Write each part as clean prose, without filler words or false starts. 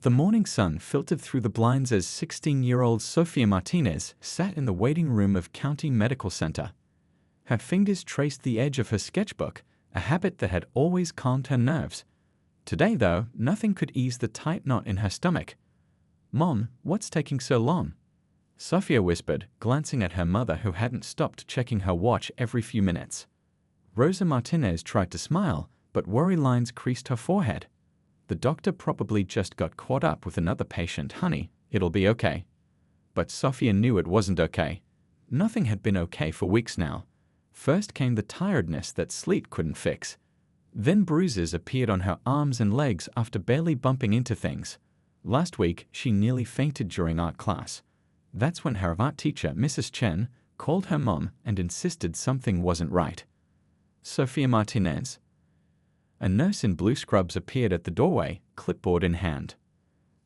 The morning sun filtered through the blinds as 16-year-old Sofia Martinez sat in the waiting room of County Medical Center. Her fingers traced the edge of her sketchbook, a habit that had always calmed her nerves. Today, though, nothing could ease the tight knot in her stomach. "Mom, what's taking so long?" Sofia whispered, glancing at her mother who hadn't stopped checking her watch every few minutes. Rosa Martinez tried to smile, but worry lines creased her forehead. "The doctor probably just got caught up with another patient, honey. It'll be okay." But Sofia knew it wasn't okay. Nothing had been okay for weeks now. First came the tiredness that sleep couldn't fix. Then bruises appeared on her arms and legs after barely bumping into things. Last week, she nearly fainted during art class. That's when her art teacher, Mrs. Chen, called her mom and insisted something wasn't right. "Sofia Martinez?" A nurse in blue scrubs appeared at the doorway, clipboard in hand.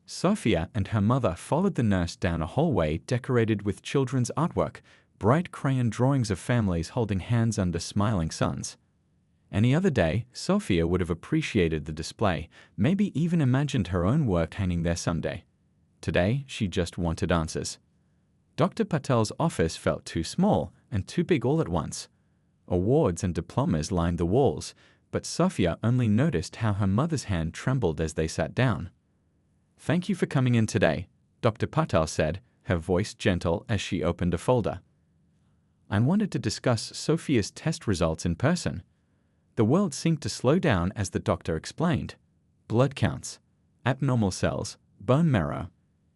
Sofia and her mother followed the nurse down a hallway decorated with children's artwork, bright crayon drawings of families holding hands under smiling suns. Any other day, Sofia would have appreciated the display, maybe even imagined her own work hanging there someday. Today, she just wanted answers. Dr. Patel's office felt too small and too big all at once. Awards and diplomas lined the walls, but Sofia only noticed how her mother's hand trembled as they sat down. "Thank you for coming in today," Dr. Patel said, her voice gentle as she opened a folder. "I wanted to discuss Sofia's test results in person." The world seemed to slow down as the doctor explained. Blood counts, abnormal cells, bone marrow.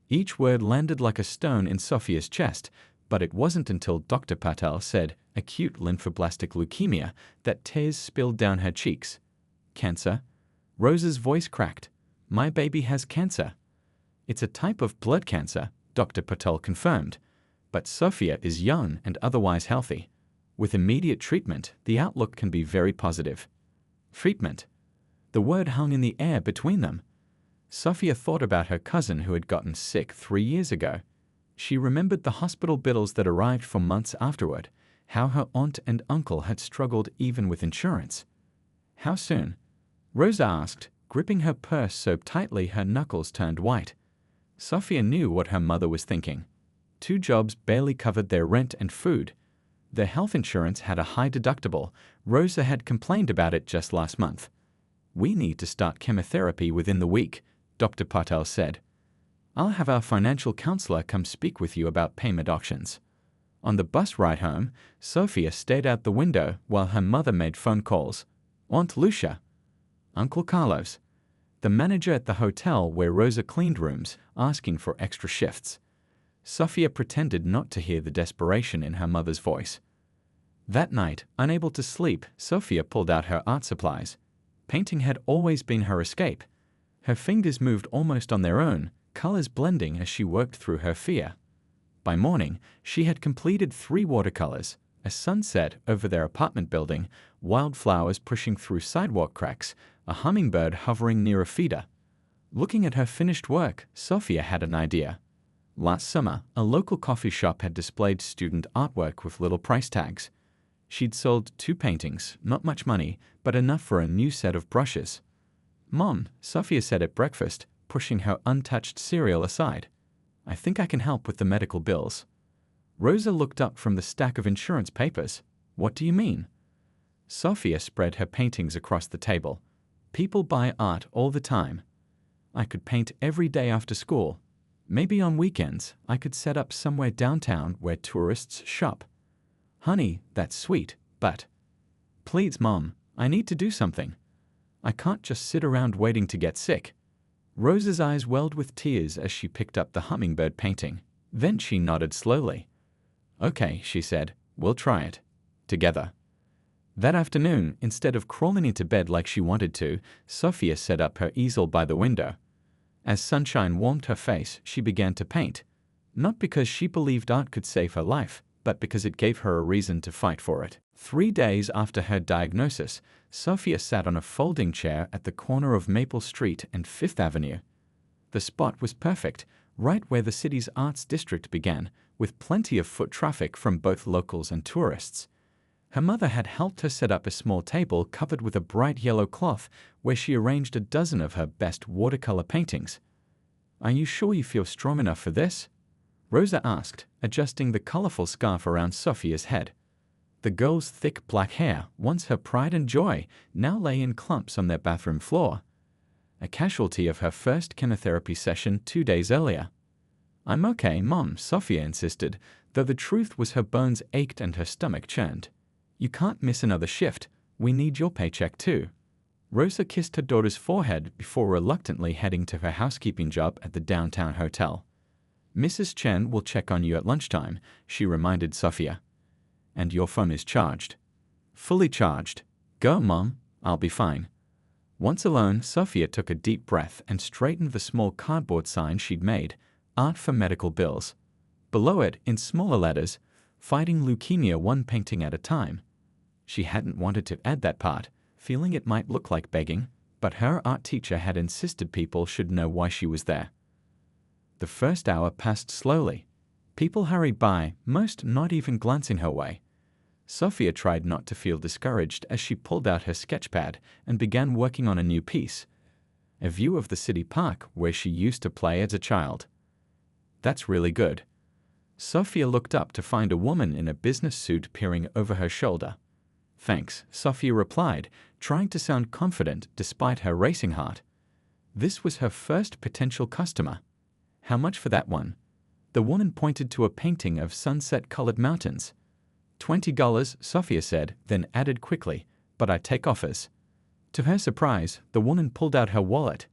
Each word landed like a stone in Sofia's chest, but it wasn't until Dr. Patel said acute lymphoblastic leukemia that tears spilled down her cheeks. "Cancer?" Rosa's voice cracked. "My baby has cancer." "It's a type of blood cancer," Dr. Patel confirmed. "But Sofia is young and otherwise healthy. With immediate treatment, the outlook can be very positive." Treatment? The word hung in the air between them. Sofia thought about her cousin who had gotten sick 3 years ago. She remembered the hospital bills that arrived for months afterward, how her aunt and uncle had struggled even with insurance. "How soon?" Rosa asked, gripping her purse so tightly her knuckles turned white. Sofia knew what her mother was thinking. 2 jobs barely covered their rent and food. Their health insurance had a high deductible. Rosa had complained about it just last month. "We need to start chemotherapy within the week," Dr. Patel said. "I'll have our financial counselor come speak with you about payment options." On the bus ride home, Sofia stared out the window while her mother made phone calls. Aunt Lucia, Uncle Carlos, the manager at the hotel where Rosa cleaned rooms, asking for extra shifts. Sofia pretended not to hear the desperation in her mother's voice. That night, unable to sleep, Sofia pulled out her art supplies. Painting had always been her escape. Her fingers moved almost on their own, colors blending as she worked through her fear. By morning, she had completed 3 watercolors, a sunset over their apartment building, wildflowers pushing through sidewalk cracks, a hummingbird hovering near a feeder. Looking at her finished work, Sofia had an idea. Last summer, a local coffee shop had displayed student artwork with little price tags. She'd sold 2 paintings, not much money, but enough for a new set of brushes. "Mom," Sofia said at breakfast, pushing her untouched cereal aside, "I think I can help with the medical bills." Rosa looked up from the stack of insurance papers. "What do you mean?" Sofia spread her paintings across the table. "People buy art all the time. I could paint every day after school. Maybe on weekends, I could set up somewhere downtown where tourists shop." "Honey, that's sweet, but..." "Please, Mom, I need to do something. I can't just sit around waiting to get sick." Rosa's eyes welled with tears as she picked up the hummingbird painting. Then she nodded slowly. "Okay," she said, "we'll try it. Together." That afternoon, instead of crawling into bed like she wanted to, Sofia set up her easel by the window. As sunshine warmed her face, she began to paint. Not because she believed art could save her life, but because it gave her a reason to fight for it. 3 days after her diagnosis, Sofia sat on a folding chair at the corner of Maple Street and 5th Avenue. The spot was perfect, right where the city's arts district began, with plenty of foot traffic from both locals and tourists. Her mother had helped her set up a small table covered with a bright yellow cloth where she arranged a dozen of her best watercolor paintings. Are you sure you feel strong enough for this? Rosa asked, adjusting the colorful scarf around Sophia's head. The girl's thick black hair, once her pride and joy, now lay in clumps on their bathroom floor, a casualty of her first chemotherapy session 2 days earlier. I'm okay, Mom, Sophia insisted, though the truth was her bones ached and her stomach churned. You can't miss another shift. We need your paycheck too. Rosa kissed her daughter's forehead before reluctantly heading to her housekeeping job at the downtown hotel. Mrs. Chen will check on you at lunchtime, she reminded Sophia. And your phone is charged. Fully charged. Go, Mom. I'll be fine. Once alone, Sophia took a deep breath and straightened the small cardboard sign she'd made, Art for Medical Bills. Below it, in smaller letters, Fighting Leukemia One Painting at a Time. She hadn't wanted to add that part, feeling it might look like begging, but her art teacher had insisted people should know why she was there. The first hour passed slowly. People hurried by, most not even glancing her way. Sophia tried not to feel discouraged as she pulled out her sketchpad and began working on a new piece, a view of the city park where she used to play as a child. That's really good. Sophia looked up to find a woman in a business suit peering over her shoulder. Thanks, Sophia replied, trying to sound confident despite her racing heart. This was her first potential customer. How much for that one? The woman pointed to a painting of sunset-colored mountains. $20, Sophia said, then added quickly, but I take offers. To her surprise, the woman pulled out her wallet.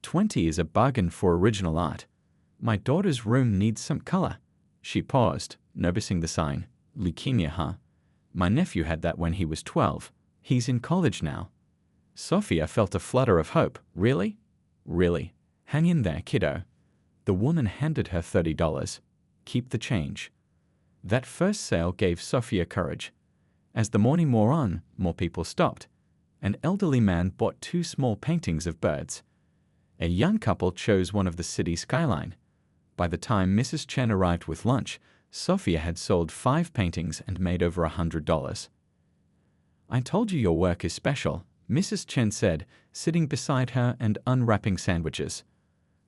$20 is a bargain for original art. My daughter's room needs some color. She paused, noticing the sign. Leukemia, huh? My nephew had that when he was 12. He's in college now. Sophia felt a flutter of hope. Really? Really? Hang in there, kiddo. The woman handed her $30. Keep the change. That first sale gave Sophia courage. As the morning wore on, more people stopped. An elderly man bought 2 small paintings of birds. A young couple chose one of the city skyline. By the time Mrs. Chen arrived with lunch, Sophia had sold 5 paintings and made over $100. I told you your work is special, Mrs. Chen said, sitting beside her and unwrapping sandwiches.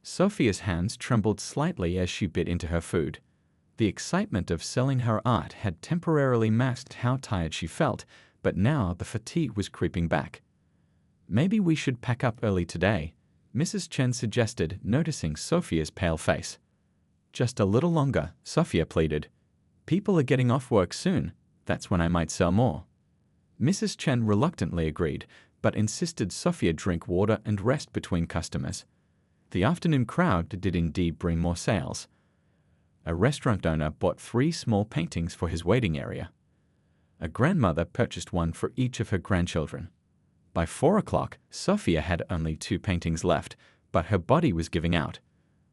Sophia's hands trembled slightly as she bit into her food. The excitement of selling her art had temporarily masked how tired she felt, but now the fatigue was creeping back. Maybe we should pack up early today, Mrs. Chen suggested, noticing Sophia's pale face. Just a little longer, Sophia pleaded. People are getting off work soon. That's when I might sell more. Mrs. Chen reluctantly agreed, but insisted Sophia drink water and rest between customers. The afternoon crowd did indeed bring more sales. A restaurant owner bought 3 small paintings for his waiting area. A grandmother purchased one for each of her grandchildren. By 4 o'clock, Sophia had only 2 paintings left, but her body was giving out.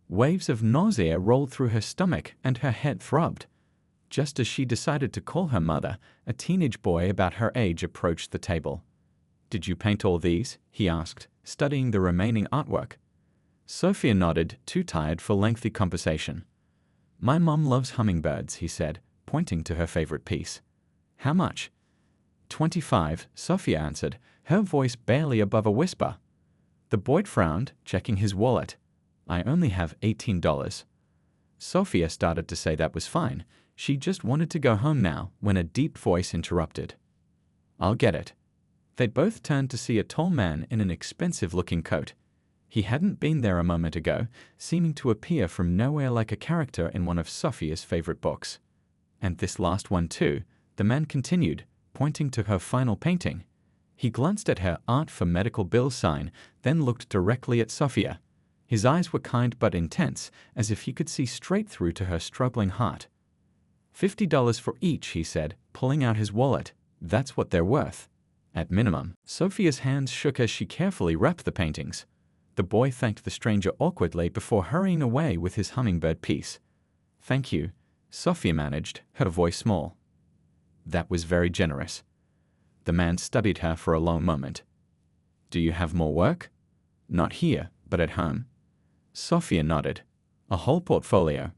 Waves of nausea rolled through her stomach and her head throbbed. Just as she decided to call her mother, a teenage boy about her age approached the table. Did you paint all these? He asked, studying the remaining artwork. Sophia nodded, too tired for lengthy conversation. My mom loves hummingbirds, he said, pointing to her favorite piece. How much? 25, Sophia answered, her voice barely above a whisper. The boy frowned, checking his wallet. I only have $18. Sophia started to say that was fine. She just wanted to go home now when a deep voice interrupted. I'll get it. They both turned to see a tall man in an expensive-looking coat. He hadn't been there a moment ago, seeming to appear from nowhere like a character in one of Sophia's favorite books. And this last one too, the man continued, pointing to her final painting. He glanced at her Art for Medical Bills sign, then looked directly at Sophia. His eyes were kind but intense, as if he could see straight through to her struggling heart. $50 for each, he said, pulling out his wallet. That's what they're worth. At minimum. Sophia's hands shook as she carefully wrapped the paintings. The boy thanked the stranger awkwardly before hurrying away with his hummingbird piece. Thank you, Sophia managed, her voice small. That was very generous. The man studied her for a long moment. Do you have more work? Not here, but at home. Sophia nodded. A whole portfolio.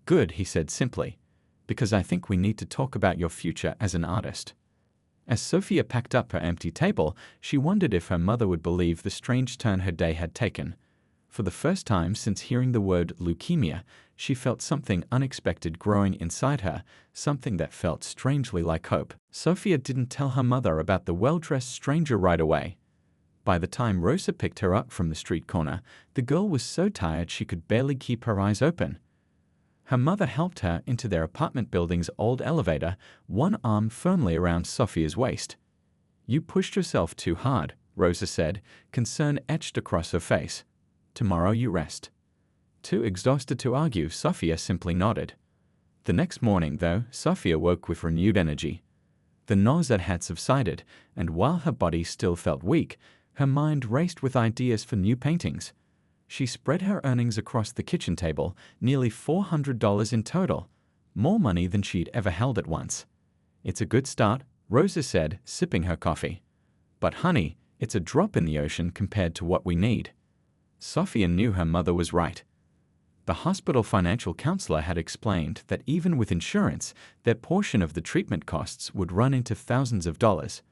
Good, he said simply, because I think we need to talk about your future as an artist. As Sophia packed up her empty table, she wondered if her mother would believe the strange turn her day had taken. For the first time since hearing the word leukemia, she felt something unexpected growing inside her, something that felt strangely like hope. Sophia didn't tell her mother about the well-dressed stranger right away. By the time Rosa picked her up from the street corner, the girl was so tired she could barely keep her eyes open. Her mother helped her into their apartment building's old elevator, one arm firmly around Sophia's waist. "You pushed yourself too hard," Rosa said, concern etched across her face. "Tomorrow you rest." Too exhausted to argue, Sophia simply nodded. The next morning, though, Sophia woke with renewed energy. The nausea had subsided, and while her body still felt weak, her mind raced with ideas for new paintings. She spread her earnings across the kitchen table, nearly $400 in total, more money than she'd ever held at once. "It's a good start," Rosa said, sipping her coffee. "But honey, it's a drop in the ocean compared to what we need." Sophia knew her mother was right. The hospital financial counselor had explained that even with insurance, their portion of the treatment costs would run into thousands of dollars.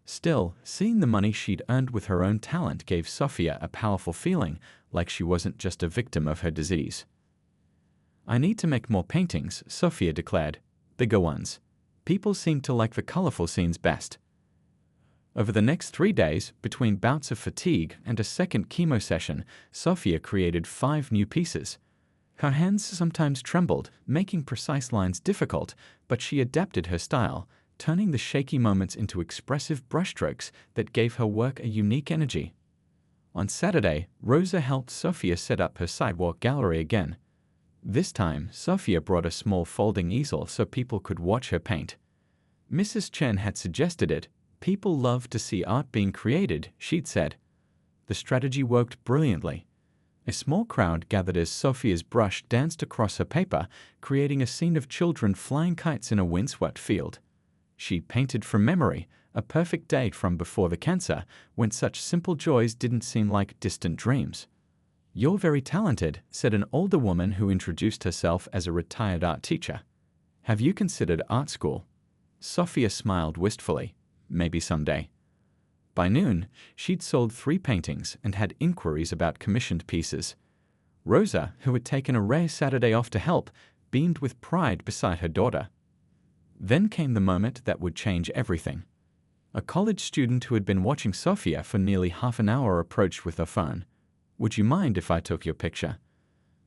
Still, seeing the money she'd earned with her own talent gave Sophia a powerful feeling, like she wasn't just a victim of her disease. "I need to make more paintings," Sophia declared. "Bigger ones. People seem to like the colorful scenes best." Over the next 3 days, between bouts of fatigue and a second chemo session, Sophia created 5 new pieces. Her hands sometimes trembled, making precise lines difficult, but she adapted her style, turning the shaky moments into expressive brushstrokes that gave her work a unique energy. On Saturday, Rosa helped Sophia set up her sidewalk gallery again. This time, Sophia brought a small folding easel so people could watch her paint. Mrs. Chen had suggested it. "People love to see art being created," she'd said. The strategy worked brilliantly. A small crowd gathered as Sophia's brush danced across her paper, creating a scene of children flying kites in a windswept field. She painted from memory, a perfect day from before the cancer, when such simple joys didn't seem like distant dreams. "You're very talented," said an older woman who introduced herself as a retired art teacher. "Have you considered art school?" Sophia smiled wistfully. "Maybe someday." By noon, she'd sold 3 paintings and had inquiries about commissioned pieces. Rosa, who had taken a rare Saturday off to help, beamed with pride beside her daughter. Then came the moment that would change everything. A college student who had been watching Sophia for nearly half an hour approached with her phone. "Would you mind if I took your picture?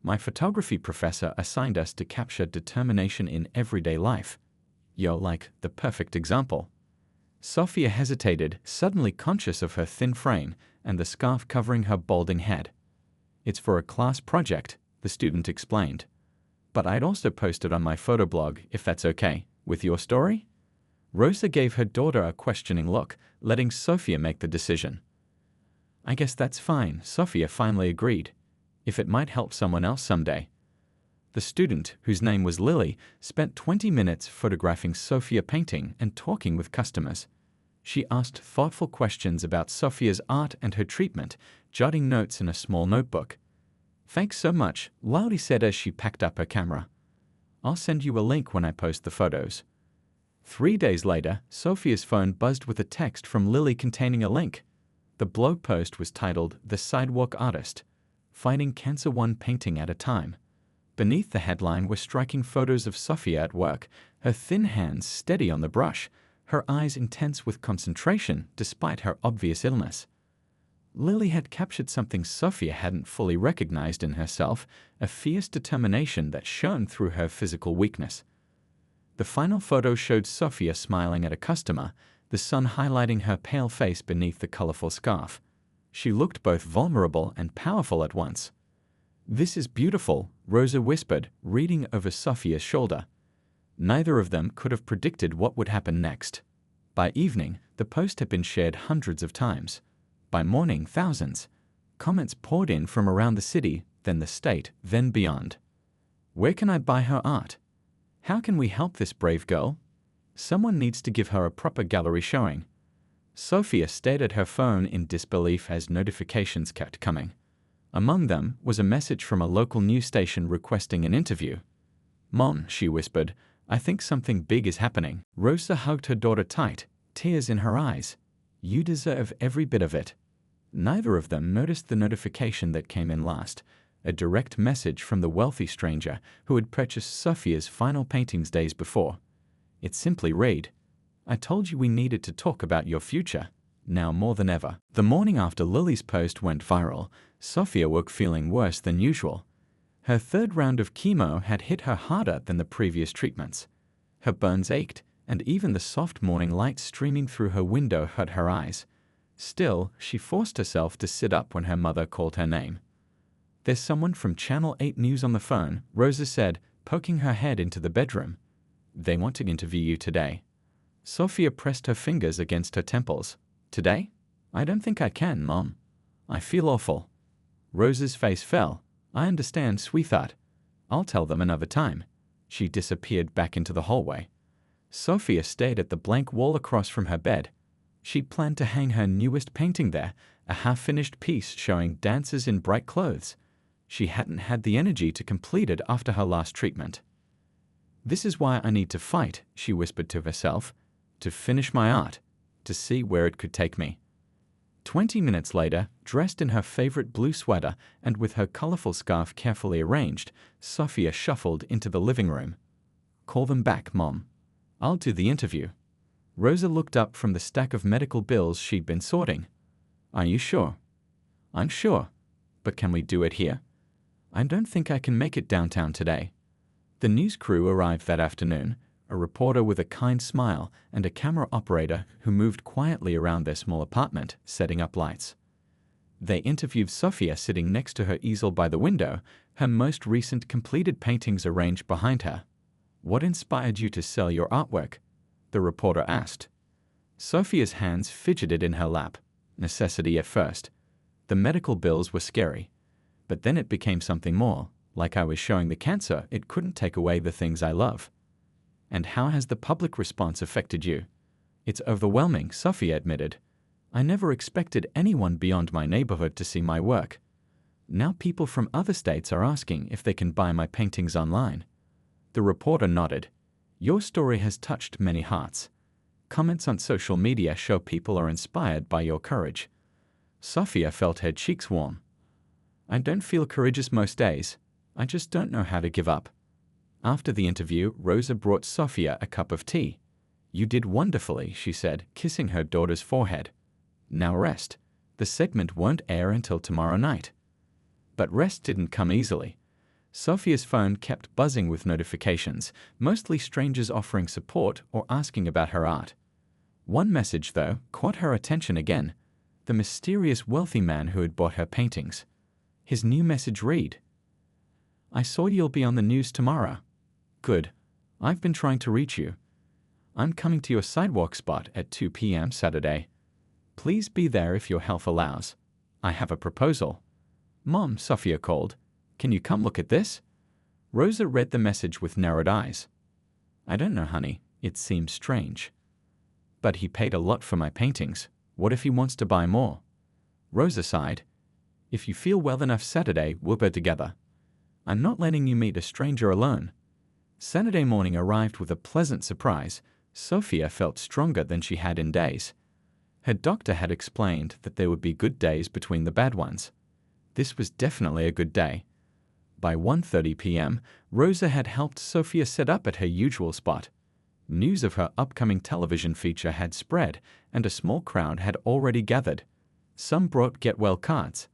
My photography professor assigned us to capture determination in everyday life. You're like the perfect example." Sophia hesitated, suddenly conscious of her thin frame and the scarf covering her balding head. "It's for a class project," the student explained. "But I'd also post it on my photo blog, if that's okay. With your story?" Rosa gave her daughter a questioning look, letting Sophia make the decision. "I guess that's fine," Sophia finally agreed. "If it might help someone else someday." The student, whose name was Lily, spent 20 minutes photographing Sophia painting and talking with customers. She asked thoughtful questions about Sophia's art and her treatment, jotting notes in a small notebook. "Thanks so much," Laudy said as she packed up her camera. "I'll send you a link when I post the photos." 3 days later, Sophia's phone buzzed with a text from Lily containing a link. The blog post was titled "The Sidewalk Artist, Fighting Cancer One Painting at a Time." Beneath the headline were striking photos of Sophia at work, her thin hands steady on the brush, her eyes intense with concentration despite her obvious illness. Lily had captured something Sophia hadn't fully recognized in herself, a fierce determination that shone through her physical weakness. The final photo showed Sophia smiling at a customer, the sun highlighting her pale face beneath the colorful scarf. She looked both vulnerable and powerful at once. "This is beautiful," Rosa whispered, reading over Sophia's shoulder. Neither of them could have predicted what would happen next. By evening, the post had been shared hundreds of times. By morning, thousands. Comments poured in from around the city, then the state, then beyond. "Where can I buy her art? How can we help this brave girl? Someone needs to give her a proper gallery showing." Sophia stared at her phone in disbelief as notifications kept coming. Among them was a message from a local news station requesting an interview. "Mom," she whispered, "I think something big is happening." Rosa hugged her daughter tight, tears in her eyes. "You deserve every bit of it." Neither of them noticed the notification that came in last, a direct message from the wealthy stranger who had purchased Sophia's final paintings days before. It simply read, "I told you we needed to talk about your future, now more than ever." The morning after Lily's post went viral, Sophia woke feeling worse than usual. Her third round of chemo had hit her harder than the previous treatments. Her burns ached, and even the soft morning light streaming through her window hurt her eyes. Still, she forced herself to sit up when her mother called her name. "There's someone from Channel 8 News on the phone," Rosa said, poking her head into the bedroom. "They want to interview you today." Sophia pressed her fingers against her temples. "Today? I don't think I can, Mom. I feel awful." Rosa's face fell. "I understand, sweetheart. I'll tell them another time." She disappeared back into the hallway. Sophia stared at the blank wall across from her bed. She planned to hang her newest painting there, a half-finished piece showing dancers in bright clothes. She hadn't had the energy to complete it after her last treatment. "This is why I need to fight," she whispered to herself, "to finish my art, to see where it could take me." 20 minutes later, dressed in her favorite blue sweater and with her colorful scarf carefully arranged, Sophia shuffled into the living room. "Call them back, Mom. I'll do the interview." Rosa looked up from the stack of medical bills she'd been sorting. "Are you sure?" "I'm sure. But can we do it here?" "I don't think I can make it downtown today." The news crew arrived that afternoon, a reporter with a kind smile and a camera operator who moved quietly around their small apartment, setting up lights. They interviewed Sophia sitting next to her easel by the window, her most recent completed paintings arranged behind her. "What inspired you to sell your artwork?" the reporter asked. Sophia's hands fidgeted in her lap. Necessity at first. The medical bills were scary. But then it became something more, like I was showing the cancer it couldn't take away the things I love. "And how has the public response affected you?" "It's overwhelming," Sophia admitted. "I never expected anyone beyond my neighborhood to see my work. Now people from other states are asking if they can buy my paintings online." The reporter nodded. "Your story has touched many hearts. Comments on social media show people are inspired by your courage." Sophia felt her cheeks warm. "I don't feel courageous most days. I just don't know how to give up." After the interview, Rosa brought Sophia a cup of tea. "You did wonderfully," she said, kissing her daughter's forehead. "Now rest. The segment won't air until tomorrow night." But rest didn't come easily. Sophia's phone kept buzzing with notifications, mostly strangers offering support or asking about her art. One message, though, caught her attention again. The mysterious wealthy man who had bought her paintings. His new message read, "I saw you'll be on the news tomorrow. Good. I've been trying to reach you. I'm coming to your sidewalk spot at 2 p.m. Saturday. Please be there if your health allows. I have a proposal." "Mom," Sophia called. "Can you come look at this?" Rosa read the message with narrowed eyes. "I don't know, honey. It seems strange." "But he paid a lot for my paintings. What if he wants to buy more?" Rosa sighed. "If you feel well enough Saturday, we'll go together. I'm not letting you meet a stranger alone." Saturday morning arrived with a pleasant surprise. Sophia felt stronger than she had in days. Her doctor had explained that there would be good days between the bad ones. This was definitely a good day. By 1:30 p.m., Rosa had helped Sophia set up at her usual spot. News of her upcoming television feature had spread, and a small crowd had already gathered. Some brought get-well cards.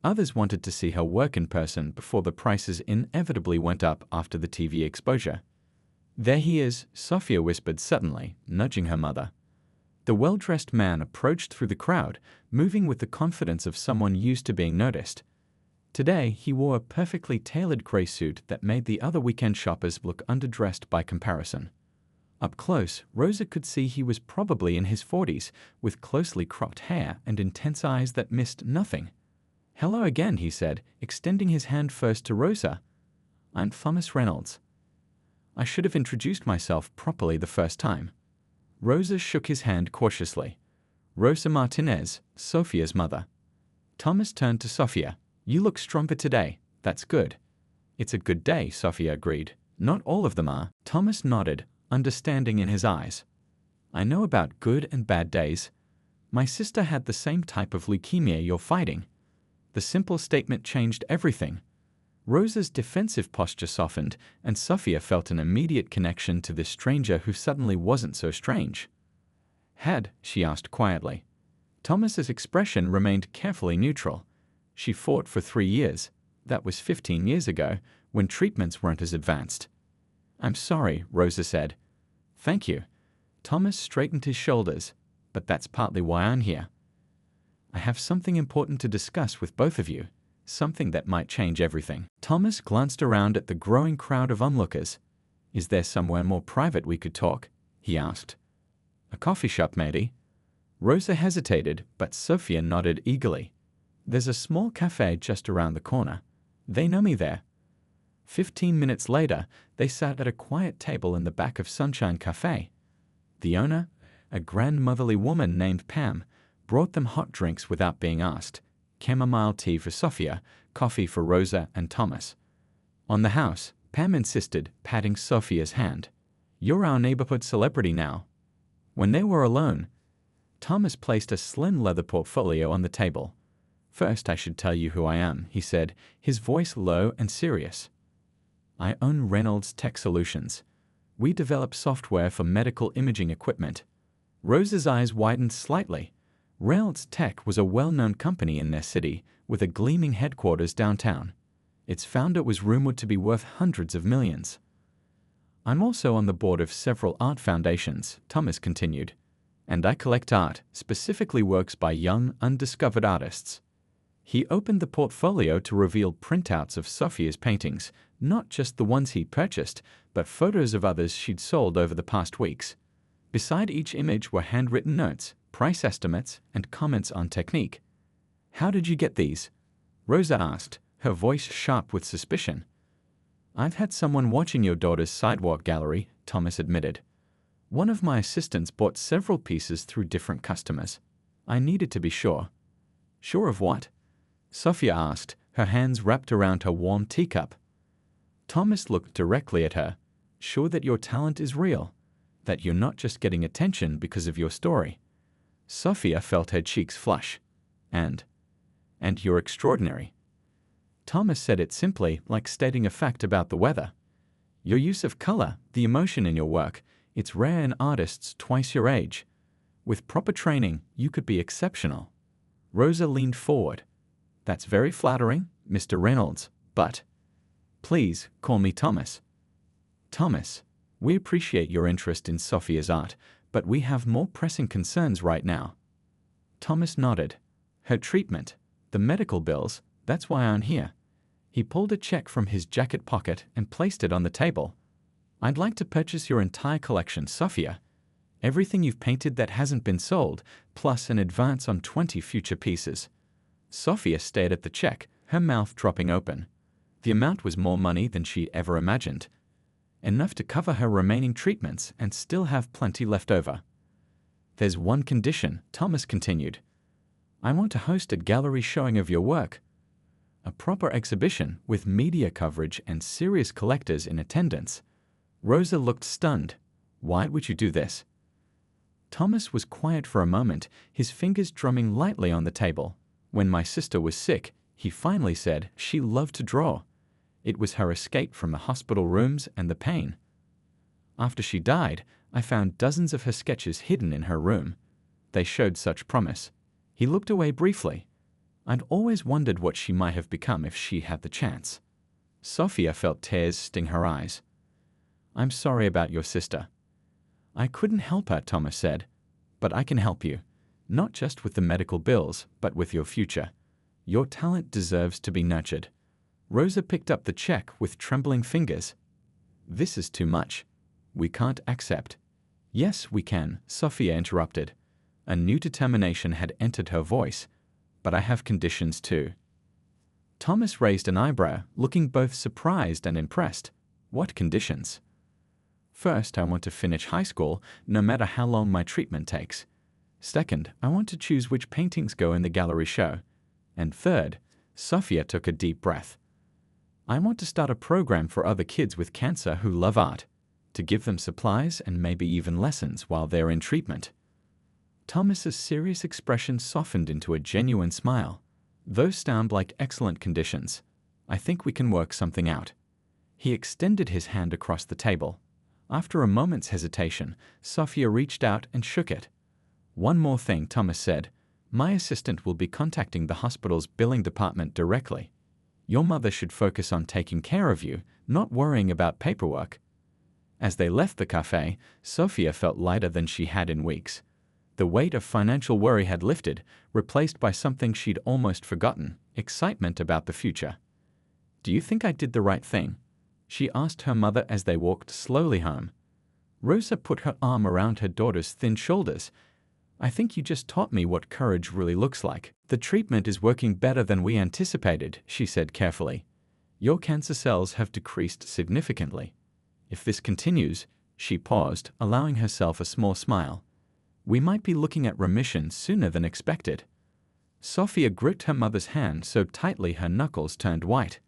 Others wanted to see her work in person before the prices inevitably went up after the TV exposure. "There he is," Sophia whispered suddenly, nudging her mother. The well-dressed man approached through the crowd, moving with the confidence of someone used to being noticed. Today, he wore a perfectly tailored gray suit that made the other weekend shoppers look underdressed by comparison. Up close, Rosa could see he was probably in his 40s, with closely cropped hair and intense eyes that missed nothing. "Hello again," he said, extending his hand first to Rosa. "I'm Thomas Reynolds. I should have introduced myself properly the first time." Rosa shook his hand cautiously. "Rosa Martinez, Sophia's mother." Thomas turned to Sophia. "You look stronger today. That's good." "It's a good day," Sophia agreed. "Not all of them are." Thomas nodded, understanding in his eyes. "I know about good and bad days. My sister had the same type of leukemia you're fighting. The simple statement changed everything. Rosa's defensive posture softened, and Sophia felt an immediate connection to this stranger who suddenly wasn't so strange. She asked quietly. Thomas's expression remained carefully neutral. She fought for 3 years. That was 15 years ago, when treatments weren't as advanced. I'm sorry, Rosa said. Thank you. Thomas straightened his shoulders, but that's partly why I'm here. I have something important to discuss with both of you, something that might change everything. Thomas glanced around at the growing crowd of onlookers. Is there somewhere more private we could talk? He asked. A coffee shop, maybe? Rosa hesitated, but Sophia nodded eagerly. There's a small cafe just around the corner. They know me there. 15 minutes later, they sat at a quiet table in the back of Sunshine Cafe. The owner, a grandmotherly woman named Pam, brought them hot drinks without being asked. Chamomile tea for Sophia, coffee for Rosa and Thomas. On the house, Pam insisted, patting Sophia's hand. You're our neighborhood celebrity now. When they were alone, Thomas placed a slim leather portfolio on the table. First, I should tell you who I am, he said, his voice low and serious. I own Reynolds Tech Solutions. We develop software for medical imaging equipment. Rosa's eyes widened slightly. Reynolds Tech was a well-known company in their city, with a gleaming headquarters downtown. Its founder was rumored to be worth hundreds of millions. I'm also on the board of several art foundations, Thomas continued. And I collect art, specifically works by young, undiscovered artists. He opened the portfolio to reveal printouts of Sophia's paintings, not just the ones he purchased, but photos of others she'd sold over the past weeks. Beside each image were handwritten notes, price estimates, and comments on technique. How did you get these? Rosa asked, her voice sharp with suspicion. I've had someone watching your daughter's sidewalk gallery, Thomas admitted. One of my assistants bought several pieces through different customers. I needed to be sure. Sure of what? Sophia asked, her hands wrapped around her warm teacup. Thomas looked directly at her, sure that your talent is real, that you're not just getting attention because of your story. Sophia felt her cheeks flush. And you're extraordinary. Thomas said it simply, like stating a fact about the weather. Your use of color, the emotion in your work, it's rare in artists twice your age. With proper training, you could be exceptional. Rosa leaned forward. That's very flattering, Mr. Reynolds, but please call me Thomas. Thomas, we appreciate your interest in Sophia's art, but we have more pressing concerns right now. Thomas nodded. Her treatment, the medical bills, that's why I'm here. He pulled a check from his jacket pocket and placed it on the table. I'd like to purchase your entire collection, Sophia. Everything you've painted that hasn't been sold, plus an advance on 20 future pieces. Sophia stared at the check, her mouth dropping open. The amount was more money than she ever imagined. Enough to cover her remaining treatments and still have plenty left over. There's one condition, Thomas continued. I want to host a gallery showing of your work. A proper exhibition with media coverage and serious collectors in attendance. Rosa looked stunned. Why would you do this? Thomas was quiet for a moment, his fingers drumming lightly on the table. When my sister was sick, he finally said she loved to draw. It was her escape from the hospital rooms and the pain. After she died, I found dozens of her sketches hidden in her room. They showed such promise. He looked away briefly. I'd always wondered what she might have become if she had the chance. Sophia felt tears sting her eyes. I'm sorry about your sister. I couldn't help her, Thomas said. But I can help you. Not just with the medical bills, but with your future. Your talent deserves to be nurtured. Rosa picked up the check with trembling fingers. This is too much. We can't accept. Yes, we can, Sophia interrupted. A new determination had entered her voice. But I have conditions too. Thomas raised an eyebrow, looking both surprised and impressed. What conditions? First, I want to finish high school, no matter how long my treatment takes. Second, I want to choose which paintings go in the gallery show. And third, Sophia took a deep breath. I want to start a program for other kids with cancer who love art, to give them supplies and maybe even lessons while they're in treatment. Thomas's serious expression softened into a genuine smile. Those sound like excellent conditions. I think we can work something out. He extended his hand across the table. After a moment's hesitation, Sophia reached out and shook it. One more thing, Thomas said. My assistant will be contacting the hospital's billing department directly. Your mother should focus on taking care of you, not worrying about paperwork. As they left the cafe, Sophia felt lighter than she had in weeks. The weight of financial worry had lifted, replaced by something she'd almost forgotten, excitement about the future. Do you think I did the right thing? She asked her mother as they walked slowly home. Rosa put her arm around her daughter's thin shoulders. I think you just taught me what courage really looks like. The treatment is working better than we anticipated, she said carefully. Your cancer cells have decreased significantly. If this continues, she paused, allowing herself a small smile. We might be looking at remission sooner than expected. Sophia gripped her mother's hand so tightly her knuckles turned white.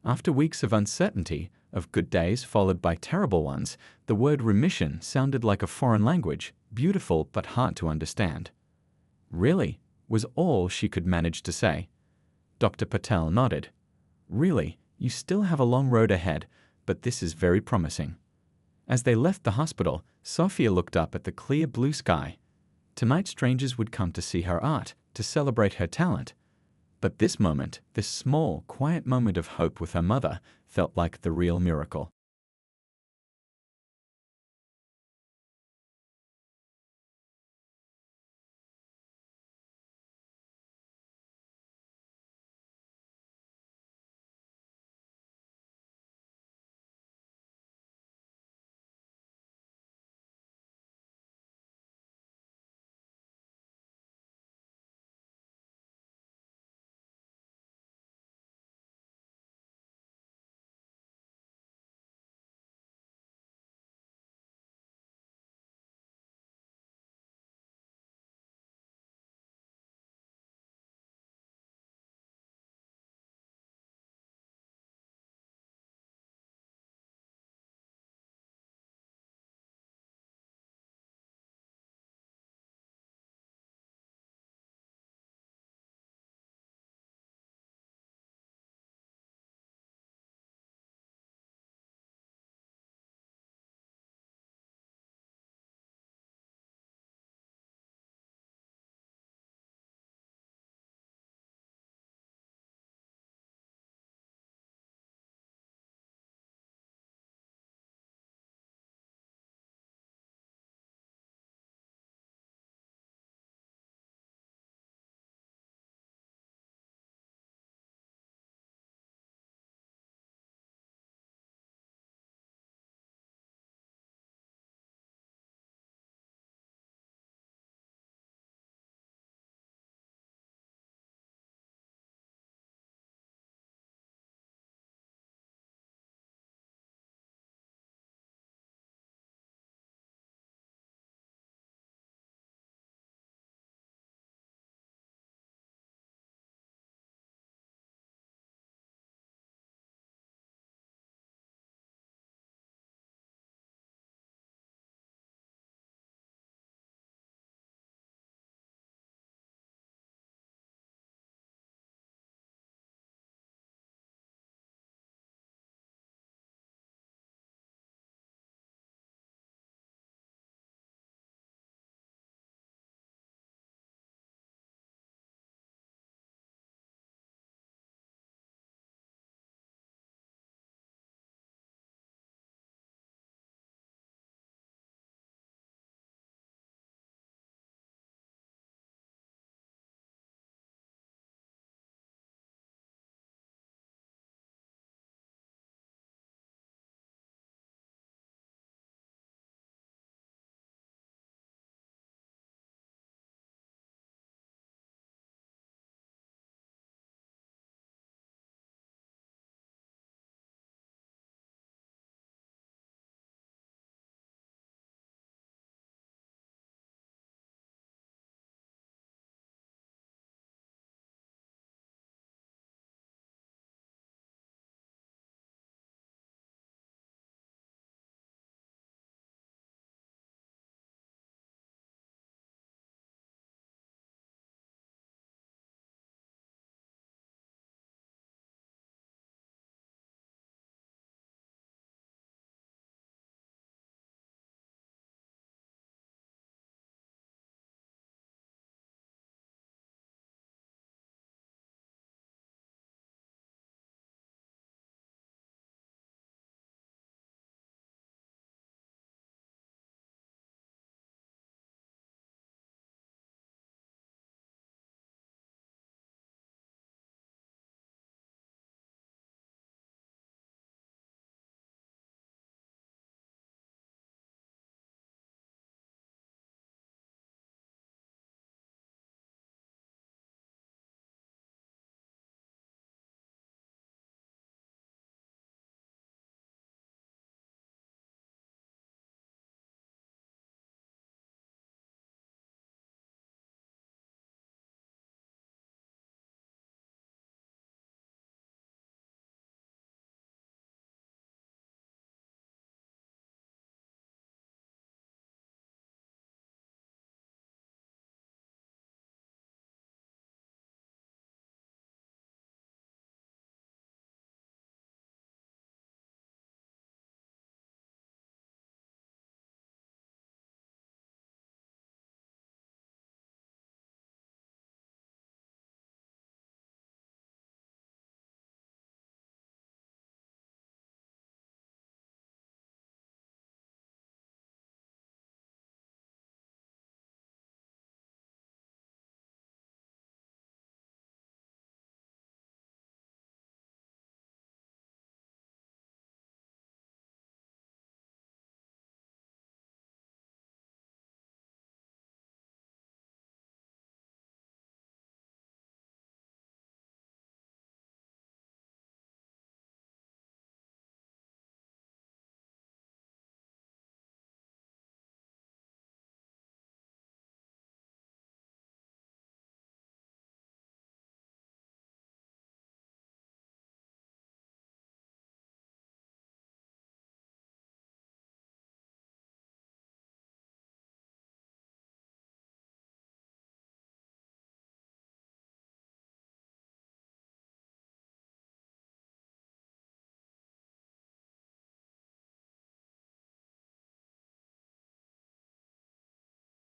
After weeks of uncertainty, of good days followed by terrible ones, the word remission sounded like a foreign language, beautiful but hard to understand. Really, was all she could manage to say. Dr. Patel nodded. Really, you still have a long road ahead, but this is very promising. As they left the hospital, Sophia looked up at the clear blue sky. Tonight strangers would come to see her art, to celebrate her talent. But this moment, this small, quiet moment of hope with her mother, felt like the real miracle.